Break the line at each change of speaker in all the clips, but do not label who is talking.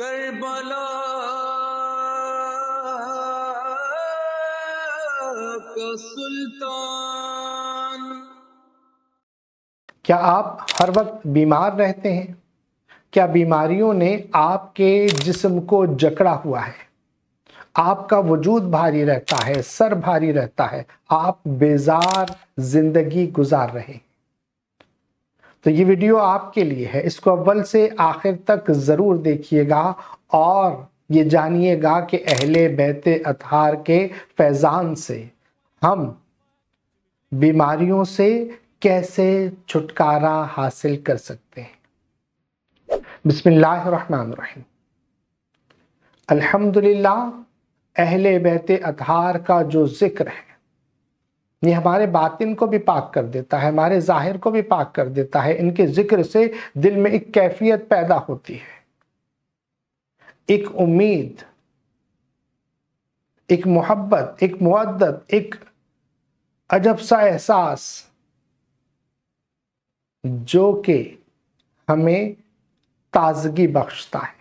کربلا کا سلطان۔
کیا آپ ہر وقت بیمار رہتے ہیں؟ کیا بیماریوں نے آپ کے جسم کو جکڑا ہوا ہے؟ آپ کا وجود بھاری رہتا ہے، سر بھاری رہتا ہے، آپ بیزار زندگی گزار رہے ہیں؟ تو یہ ویڈیو آپ کے لیے ہے، اس کو اول سے آخر تک ضرور دیکھیے گا اور یہ جانیے گا کہ اہل بیت اطہار کے فیضان سے ہم بیماریوں سے کیسے چھٹکارا حاصل کر سکتے ہیں۔ بسم اللہ الرحمن الرحیم۔ الحمدللہ، اہل بیت اطہار کا جو ذکر ہے یہ ہمارے باطن کو بھی پاک کر دیتا ہے، ہمارے ظاہر کو بھی پاک کر دیتا ہے۔ ان کے ذکر سے دل میں ایک کیفیت پیدا ہوتی ہے، ایک امید، ایک محبت، ایک مودت، ایک عجب سا احساس جو کہ ہمیں تازگی بخشتا ہے۔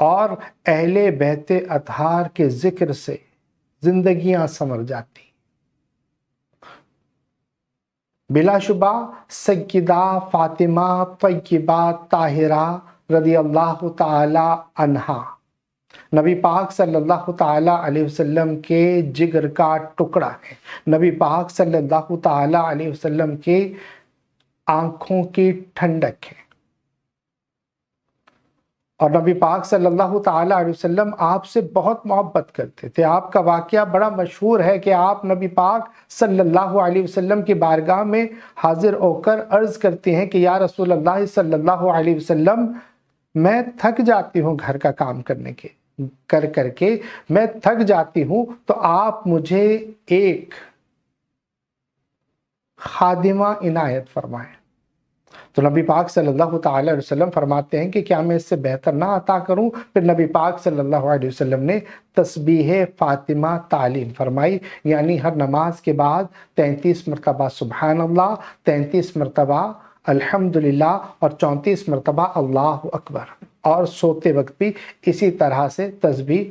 اور اہل بیت اطہار کے ذکر سے زندگیاں سنور جاتی۔ بلا شبہ سیدہ فاطمہ طیبہ طاہرہ رضی اللہ تعالی عنہا نبی پاک صلی اللہ تعالی علیہ وسلم کے جگر کا ٹکڑا ہے، نبی پاک صلی اللہ تعالی علیہ وسلم کے آنکھوں کی ٹھنڈک ہے۔ اور نبی پاک صلی اللہ تعالی علیہ وسلم آپ سے بہت محبت کرتے تھے۔ آپ کا واقعہ بڑا مشہور ہے کہ آپ نبی پاک صلی اللہ علیہ وسلم کی بارگاہ میں حاضر ہو کر عرض کرتے ہیں کہ یا رسول اللہ صلی اللہ علیہ وسلم، میں تھک جاتی ہوں گھر کا کام کر کے میں تھک جاتی ہوں، تو آپ مجھے ایک خادمہ عنایت فرمائیں۔ تو نبی پاک صلی اللہ تعالی علیہ وسلم فرماتے ہیں کہ کیا میں اس سے بہتر نہ عطا کروں؟ پھر نبی پاک صلی اللہ علیہ وسلم نے تسبیح فاطمہ تعلیم فرمائی، یعنی ہر نماز کے بعد 33 مرتبہ سبحان اللہ، 33 مرتبہ الحمدللہ اور 34 مرتبہ اللہ اکبر، اور سوتے وقت بھی اسی طرح سے تسبیح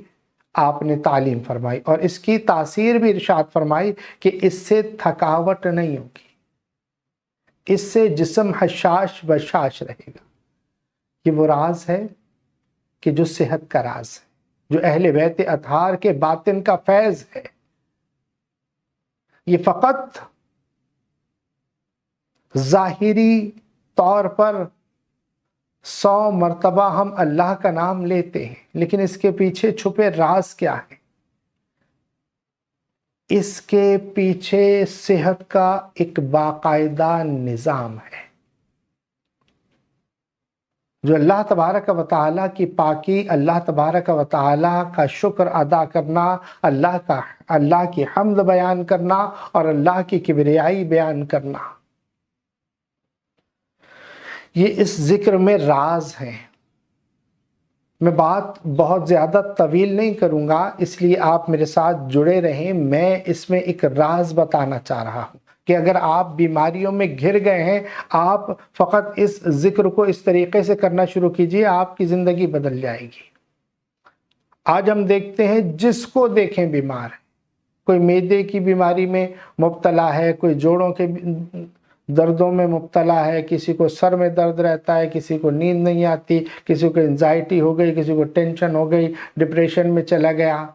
آپ نے تعلیم فرمائی۔ اور اس کی تاثیر بھی ارشاد فرمائی کہ اس سے تھکاوٹ نہیں ہوگی، اس سے جسم حشاش بشاش رہے گا۔ یہ وہ راز ہے کہ جو صحت کا راز ہے، جو اہل بیت اطہار کے باطن کا فیض ہے۔ یہ فقط ظاہری طور پر 100 مرتبہ ہم اللہ کا نام لیتے ہیں، لیکن اس کے پیچھے چھپے راز کیا ہے؟ اس کے پیچھے صحت کا ایک باقاعدہ نظام ہے، جو اللہ تبارک و تعالیٰ کی پاکی، اللہ تبارک و تعالیٰ کا شکر ادا کرنا، اللہ کی حمد بیان کرنا اور اللہ کی کبریائی بیان کرنا، یہ اس ذکر میں راز ہیں۔ میں بات بہت زیادہ طویل نہیں کروں گا، اس لیے آپ میرے ساتھ جڑے رہیں۔ میں اس میں ایک راز بتانا چاہ رہا ہوں کہ اگر آپ بیماریوں میں گھر گئے ہیں، آپ فقط اس ذکر کو اس طریقے سے کرنا شروع کیجئے، آپ کی زندگی بدل جائے گی۔ آج ہم دیکھتے ہیں جس کو دیکھیں بیمار ہے، کوئی معدے کی بیماری میں مبتلا ہے، کوئی جوڑوں کے دردوں میں مبتلا ہے، کسی کو سر میں درد رہتا ہے، کسی کو نیند نہیں آتی، کسی کو انزائٹی ہو گئی، کسی کو ٹینشن ہو گئی، ڈپریشن میں چلا گیا۔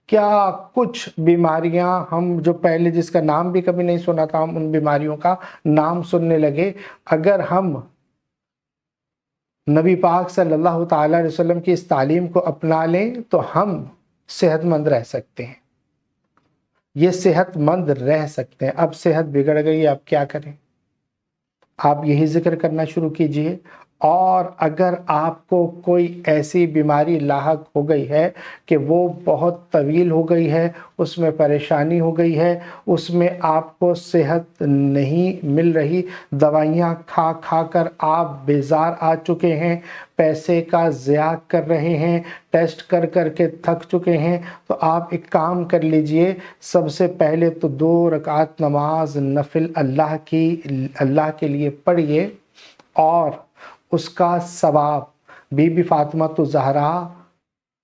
کیا کچھ بیماریاں ہم جو پہلے جس کا نام بھی کبھی نہیں سنا تھا، ہم ان بیماریوں کا نام سننے لگے۔ اگر ہم نبی پاک صلی اللہ تعالی علیہ وسلم کی اس تعلیم کو اپنا لیں تو ہم صحت مند رہ سکتے ہیں، یہ صحت مند رہ سکتے ہیں۔ اب صحت بگڑ گئی، اب کیا کریں؟ آپ یہی ذکر کرنا شروع کیجئے۔ اور اگر آپ کو کوئی ایسی بیماری لاحق ہو گئی ہے کہ وہ بہت طویل ہو گئی ہے، اس میں پریشانی ہو گئی ہے، اس میں آپ کو صحت نہیں مل رہی، دوائیاں کھا کھا کر آپ بیزار آ چکے ہیں، پیسے کا ضیاع کر رہے ہیں، ٹیسٹ کر کر کے تھک چکے ہیں، تو آپ ایک کام کر لیجئے۔ سب سے پہلے تو 2 رکعت نماز نفل اللہ کے لیے پڑھیے، اور اس کا ثواب بی بی فاطمہ الزہرا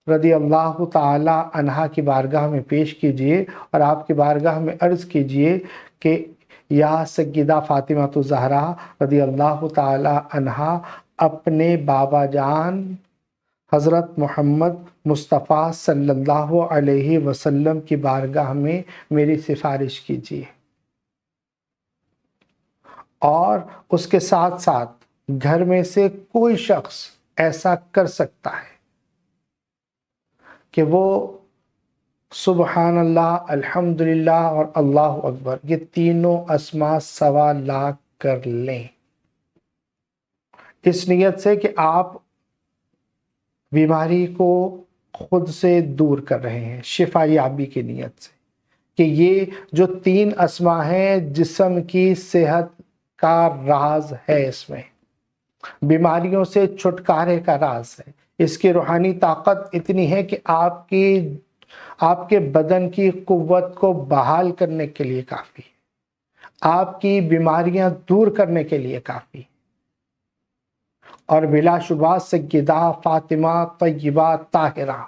رضی اللہ تعالی عنہا کی بارگاہ میں پیش کیجئے اور آپ کی بارگاہ میں عرض کیجئے کہ یا سیدہ فاطمہ الزہرا رضی اللہ تعالی عنہا اپنے بابا جان حضرت محمد مصطفیٰ صلی اللہ علیہ وسلم کی بارگاہ میں میری سفارش کیجیے، اور اس کے ساتھ ساتھ گھر میں سے کوئی شخص ایسا کر سکتا ہے کہ وہ سبحان اللہ، الحمدللہ اور اللہ اکبر یہ تینوں اسما 1.25 لاکھ کر لیں، اس نیت سے کہ آپ بیماری کو خود سے دور کر رہے ہیں، شفا یابی کی نیت سے، کہ یہ جو 3 اسما ہیں جسم کی صحت کا راز ہے، اس میں بیماریوں سے چھٹکارے کا راز ہے، اس کی روحانی طاقت اتنی ہے کہ آپ کے بدن کی قوت کو بحال کرنے کے لیے کافی ہے، آپ کی بیماریاں دور کرنے کے لیے کافی ہے، اور بلا شبہ سیدہ فاطمہ طیبہ طاہرہ،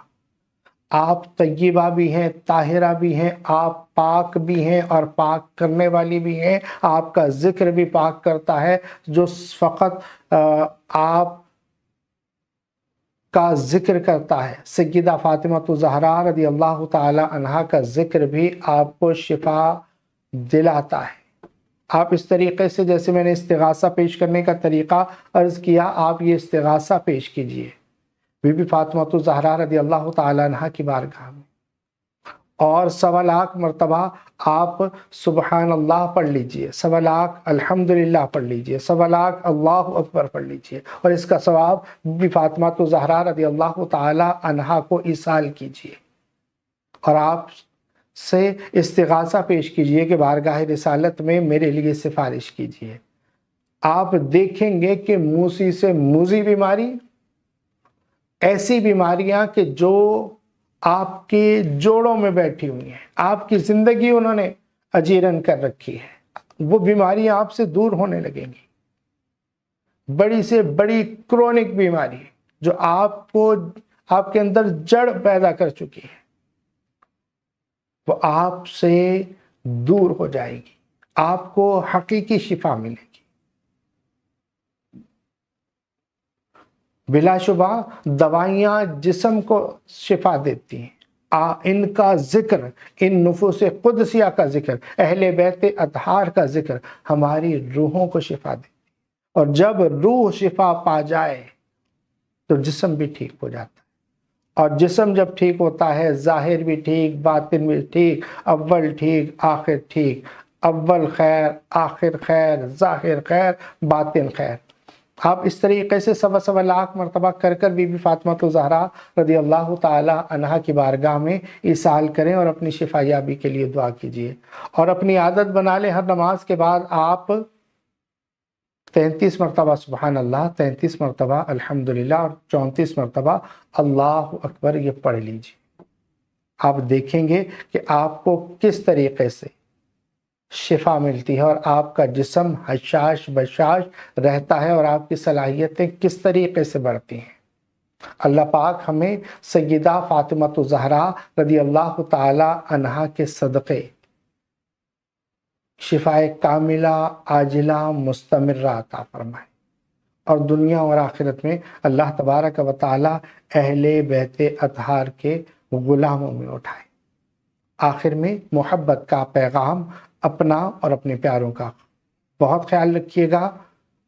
آپ طیبہ بھی ہیں، طاہرہ بھی ہیں، آپ پاک بھی ہیں اور پاک کرنے والی بھی ہیں، آپ کا ذکر بھی پاک کرتا ہے، جو فقط آپ کا ذکر کرتا ہے۔ سیدہ فاطمہ الزہرا رضی اللہ تعالی عنہا کا ذکر بھی آپ کو شفا دلاتا ہے۔ آپ اس طریقے سے، جیسے میں نے استغاثہ پیش کرنے کا طریقہ عرض کیا، آپ یہ استغاثہ پیش کیجئے بی بی فاطمہ الزہرا رضی اللہ تعالی عنہا کی بارگاہ میں، اور 1.25 لاکھ مرتبہ آپ سبحان اللہ پڑھ لیجئے، 1.25 لاکھ الحمدللہ پڑھ لیجئے، 1.25 لاکھ اللہ اکبر پڑھ لیجئے، اور اس کا ثواب بی بی فاطمہ الزہرا رضی اللہ تعالی عنہا کو ایصال کیجئے، اور آپ سے استغاثہ پیش کیجئے کہ بارگاہ رسالت میں میرے لیے سفارش کیجئے۔ آپ دیکھیں گے کہ موسی سے موذی بیماری، ایسی بیماریاں کہ جو آپ کے جوڑوں میں بیٹھی ہوئی ہیں، آپ کی زندگی انہوں نے اجیرن کر رکھی ہے، وہ بیماریاں آپ سے دور ہونے لگیں گی۔ بڑی سے بڑی کرونک بیماری جو آپ کے اندر جڑ پیدا کر چکی ہے، وہ آپ سے دور ہو جائے گی، آپ کو حقیقی شفا ملے گی۔ بلا شبہ دوائیاں جسم کو شفا دیتی ہیں، ان کا ذکر، ان نفوس قدسیہ کا ذکر، اہل بیت اطہار کا ذکر ہماری روحوں کو شفا دیتی ہے، اور جب روح شفا پا جائے تو جسم بھی ٹھیک ہو جاتا ہے، اور جسم جب ٹھیک ہوتا ہے ظاہر بھی ٹھیک، باطن بھی ٹھیک، اول ٹھیک آخر ٹھیک، اول خیر آخر خیر، ظاہر خیر باطن خیر۔ آپ اس طریقے سے 1.25 لاکھ مرتبہ کر بی بی فاطمہ الزہرا رضی اللہ تعالی عنہا کی بارگاہ میں ایصال کریں اور اپنی شفا یابی کے لیے دعا کیجیے، اور اپنی عادت بنا لیں ہر نماز کے بعد آپ 33 مرتبہ سبحان اللہ، 33 مرتبہ الحمدللہ اور 34 مرتبہ اللہ اکبر یہ پڑھ لیجیے۔ آپ دیکھیں گے کہ آپ کو کس طریقے سے شفا ملتی ہے، اور آپ کا جسم حشاش بشاش رہتا ہے، اور آپ کی صلاحیتیں کس طریقے سے بڑھتی ہیں۔ اللہ پاک ہمیں سیدہ فاطمہ الزہرا رضی اللہ تعالی عنہا کے صدقے شفائے کاملہ عاجلہ مستمرہ عطا فرمائے، اور دنیا اور آخرت میں اللہ تبارک و تعالی اہل بیت اطہار کے غلاموں میں اٹھائے۔ آخر میں محبت کا پیغام اپنا اور اپنے پیاروں کا بہت خیال رکھیے گا۔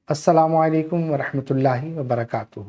السلام علیکم ورحمۃ اللہ وبرکاتہ۔